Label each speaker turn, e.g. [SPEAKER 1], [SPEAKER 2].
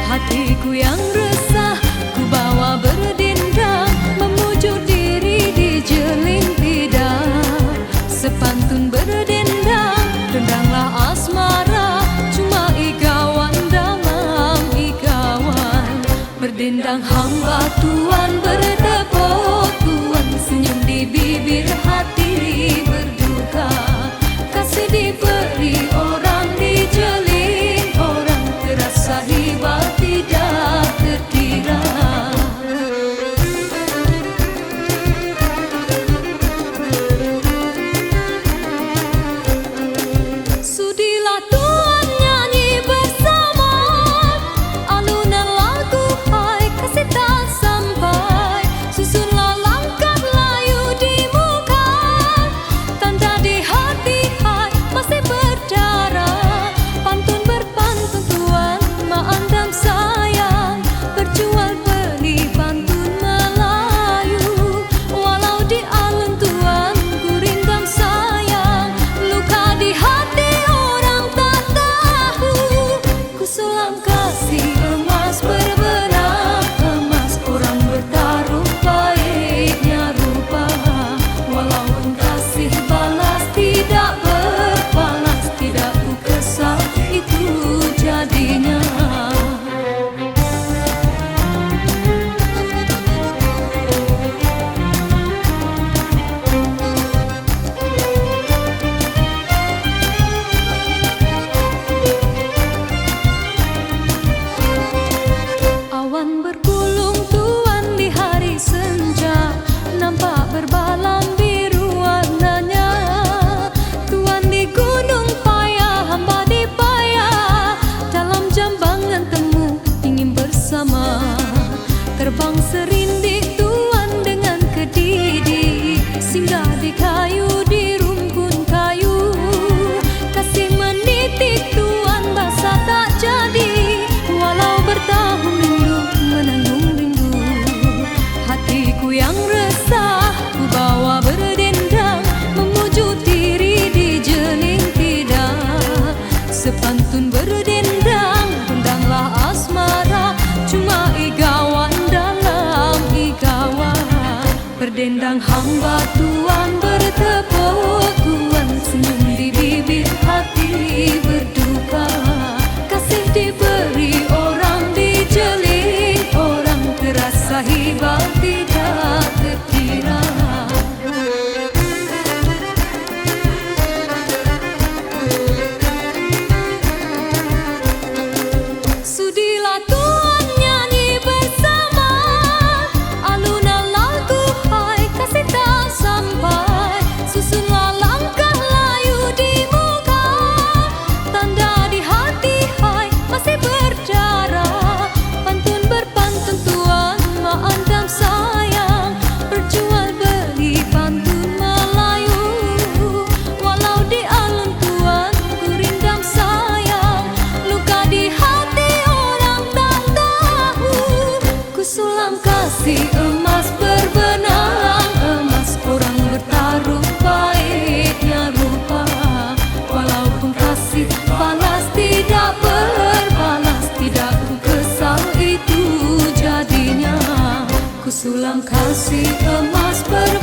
[SPEAKER 1] Hatiku yang resah ku bawa berdendang, memujuk diri di jeling lidah. Sepantun berdendang, dendanglah asmara, cuma igawan dalam igawan. Berdendang hamba Tuhan bertepuk Tuhan, senyum di bibir hati berduka. Kasih diberi orang dijeling orang, terasa hebat tidak terkira. Sudilah Tuhan nyanyi bersama, alunan lagu hai kasih tak sampai. Susunlah langkah layu di muka, tanda di hati hai masih berdarah. Pantun berpantun Tuhan maandam sayang, berjual beli pantun Melayu. Walau di alun Tuhan ku rindam sayang, luka di hati orang tak tahu. Ku sulam kasih emas berbenah emas, orang bertaruh baiknya rupa. Walaupun kasih balas tidak berbalas, tidak ku kesal itu jadinya. Awan bergulung Tuhan di hari senja, nampak berbalam biru warnanya. Tuhan di gunung payah, hamba di payah, dalam jambangan temu ingin bersama. Terbang serindik Tuhan dengan kedidi, singgah di kayu di rumpun kayu. Kasih menitik Tuhan basa tak jadi, walau bertahun rindu menanggung rindu. Hatiku yang resah ku bawa berdendang, memujuk diri di jeling lidah. Sepantun berdendang, dendanglah asmara, cuma igawan dalam igawan. Berdendang hamba Tuhan bertepuk Tuhan, senyum di bibir hati berduka. Kasih diberi orang dijeling orang, terasa hebat tidak terkira. Sudilah Tuhan nyanyi bersama, alunan lagu hai kasih tak sampai. Susunlah langkah layu di muka, tanda di hati hai masih berdarah. Pantun berpantun Tuhan maandam sayang, berjual beli pantun Melayu. Walau di alun Tuhan ku rindam sayang, luka di hati orang tak tahu. Ku sulam kasih emas berbenang emas, orang bertaruh baiknya rupa. Walaupun kasih balas tidak berbalas, tidak ku kesal itu jadinya. Ku sulam kasih emas berbenang